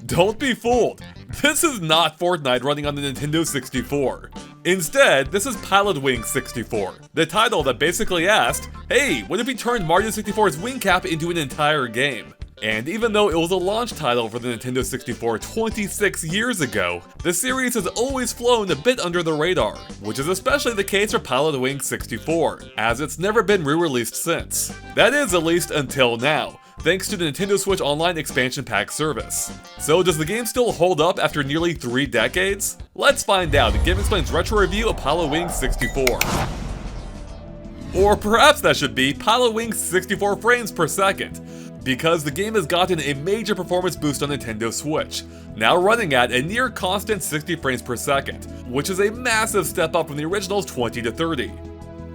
Don't be fooled. This is not Fortnite running on the Nintendo 64. Instead, this is Pilotwings 64, the title that basically asked, hey, what if we turned Mario 64's wing cap into an entire game? And even though it was a launch title for the Nintendo 64 26 years ago, the series has always flown a bit under the radar, which is especially the case for Pilotwings 64, as it's never been re-released since. That is, at least until now, thanks to the Nintendo Switch Online expansion pack service. So does the game still hold up after nearly 3 decades? Let's find out in GameXplain's retro review of Pilotwings 64. Or perhaps that should be Pilotwings 64 frames per second, because the game has gotten a major performance boost on Nintendo Switch, now running at a near constant 60 frames per second, which is a massive step up from the original's 20 to 30.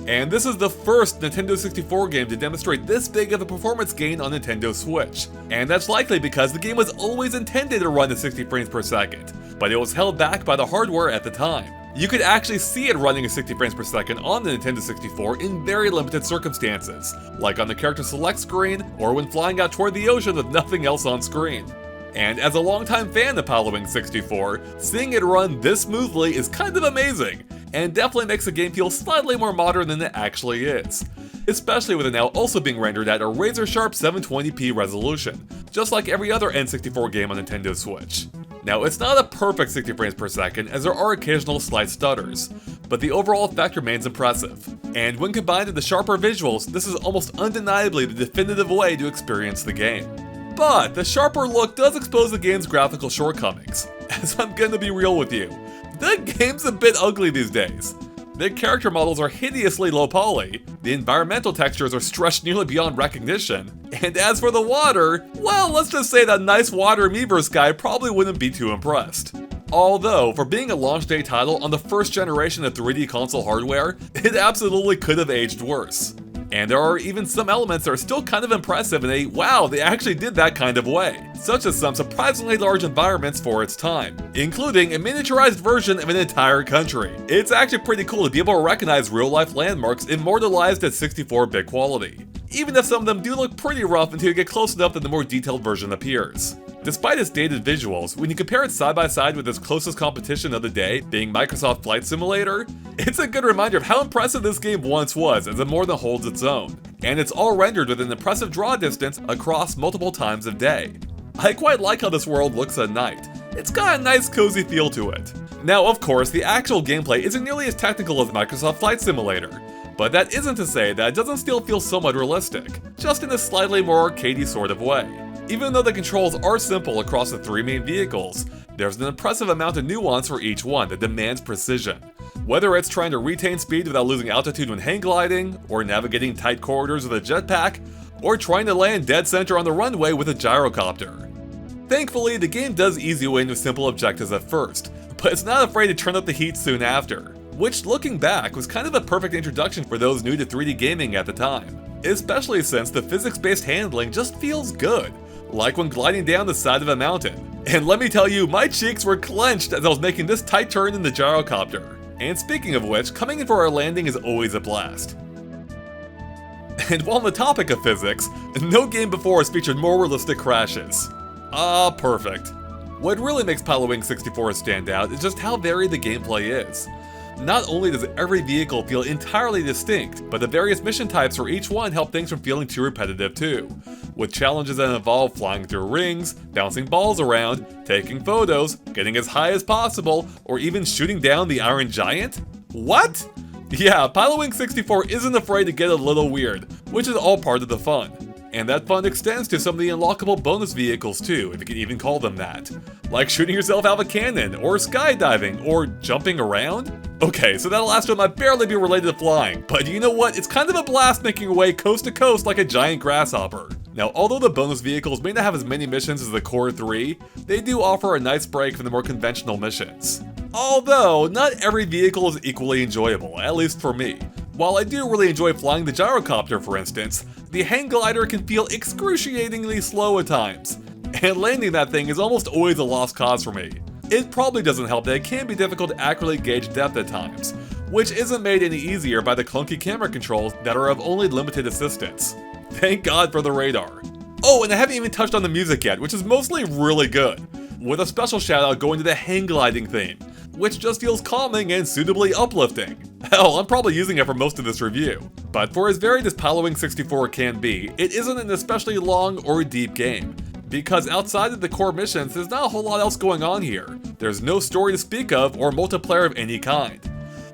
And this is the first Nintendo 64 game to demonstrate this big of a performance gain on Nintendo Switch. And that's likely because the game was always intended to run at 60 frames per second, but it was held back by the hardware at the time. You could actually see it running at 60 frames per second on the Nintendo 64 in very limited circumstances, like on the character select screen or when flying out toward the ocean with nothing else on screen. And as a longtime fan of Pilotwings 64, seeing it run this smoothly is kind of amazing, and definitely makes the game feel slightly more modern than it actually is. Especially with it now also being rendered at a razor-sharp 720p resolution, just like every other N64 game on Nintendo Switch. Now, it's not a perfect 60 frames per second, as there are occasional slight stutters, but the overall effect remains impressive. And when combined with the sharper visuals, this is almost undeniably the definitive way to experience the game. But the sharper look does expose the game's graphical shortcomings, as I'm gonna be real with you. The game's a bit ugly these days. The character models are hideously low poly, the environmental textures are stretched nearly beyond recognition, and as for the water, well, let's just say that nice water Miiverse guy probably wouldn't be too impressed. Although, for being a launch day title on the first generation of 3D console hardware, it absolutely could have aged worse. And there are even some elements that are still kind of impressive in a wow, they actually did that kind of way, such as some surprisingly large environments for its time, including a miniaturized version of an entire country. It's actually pretty cool to be able to recognize real-life landmarks immortalized at 64-bit quality, even if some of them do look pretty rough until you get close enough that the more detailed version appears. Despite its dated visuals, when you compare it side by side with its closest competition of the day, being Microsoft Flight Simulator, it's a good reminder of how impressive this game once was, as it more than holds its own. And it's all rendered with an impressive draw distance across multiple times of day. I quite like how this world looks at night. It's got a nice cozy feel to it. Now, of course, the actual gameplay isn't nearly as technical as Microsoft Flight Simulator, but that isn't to say that it doesn't still feel somewhat realistic, just in a slightly more arcadey sort of way. Even though the controls are simple across the 3 main vehicles, there's an impressive amount of nuance for each one that demands precision. Whether it's trying to retain speed without losing altitude when hang gliding, or navigating tight corridors with a jetpack, or trying to land dead center on the runway with a gyrocopter. Thankfully, the game does ease you in with simple objectives at first, but it's not afraid to turn up the heat soon after, which, looking back, was kind of a perfect introduction for those new to 3D gaming at the time, especially since the physics-based handling just feels good, like when gliding down the side of a mountain. And let me tell you, my cheeks were clenched as I was making this tight turn in the gyrocopter. And speaking of which, coming in for our landing is always a blast. And while on the topic of physics, no game before has featured more realistic crashes. Ah, perfect. What really makes Pilotwings 64 stand out is just how varied the gameplay is. Not only does every vehicle feel entirely distinct, but the various mission types for each one help things from feeling too repetitive too, with challenges that involve flying through rings, bouncing balls around, taking photos, getting as high as possible, or even shooting down the Iron Giant? What? Yeah, Pilotwings 64 isn't afraid to get a little weird, which is all part of the fun. And that fun extends to some of the unlockable bonus vehicles too, if you can even call them that. Like shooting yourself out of a cannon, or skydiving, or jumping around? Okay, so that last one might barely be related to flying, but you know what? It's kind of a blast making your way coast to coast like a giant grasshopper. Now, although the bonus vehicles may not have as many missions as the core 3, they do offer a nice break from the more conventional missions. Although, not every vehicle is equally enjoyable, at least for me. While I do really enjoy flying the gyrocopter, for instance, the hang glider can feel excruciatingly slow at times, and landing that thing is almost always a lost cause for me. It probably doesn't help that it can be difficult to accurately gauge depth at times, which isn't made any easier by the clunky camera controls that are of only limited assistance. Thank God for the radar. Oh, and I haven't even touched on the music yet, which is mostly really good. with a special shout out going to the hang gliding theme, which just feels calming and suitably uplifting. Hell, I'm probably using it for most of this review. But for as varied as Pilotwings 64 can be, it isn't an especially long or deep game, because outside of the core missions, there's not a whole lot else going on here. There's no story to speak of or multiplayer of any kind.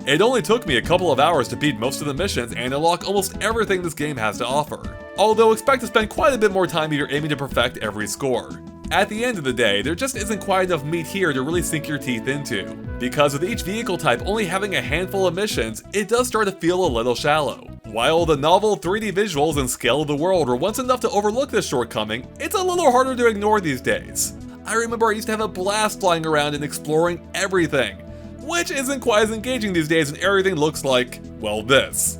It only took me a couple of hours to beat most of the missions and unlock almost everything this game has to offer, although expect to spend quite a bit more time if you're aiming to perfect every score. At the end of the day, there just isn't quite enough meat here to really sink your teeth into, because with each vehicle type only having a handful of missions, it does start to feel a little shallow. While the novel 3D visuals and scale of the world were once enough to overlook this shortcoming, it's a little harder to ignore these days. I remember I used to have a blast flying around and exploring everything, which isn't quite as engaging these days when everything looks like, well, this.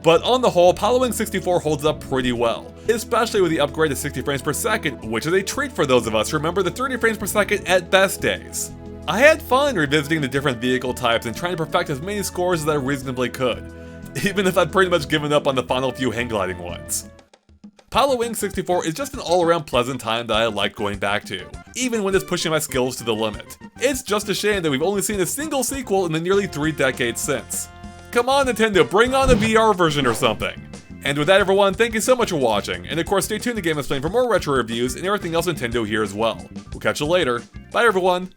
But on the whole, Pilotwings 64 holds up pretty well, especially with the upgrade to 60 frames per second, which is a treat for those of us who remember the 30 frames per second at best days. I had fun revisiting the different vehicle types and trying to perfect as many scores as I reasonably could, even if I'd pretty much given up on the final few hang gliding ones. Pilotwings 64 is just an all-around pleasant time that I like going back to, even when it's pushing my skills to the limit. It's just a shame that we've only seen a single sequel in the nearly 3 decades since. Come on, Nintendo, bring on a VR version or something! And with that, everyone, thank you so much for watching, and of course stay tuned to GameXplain for more retro reviews and everything else Nintendo here as well. We'll catch you later. Bye, everyone!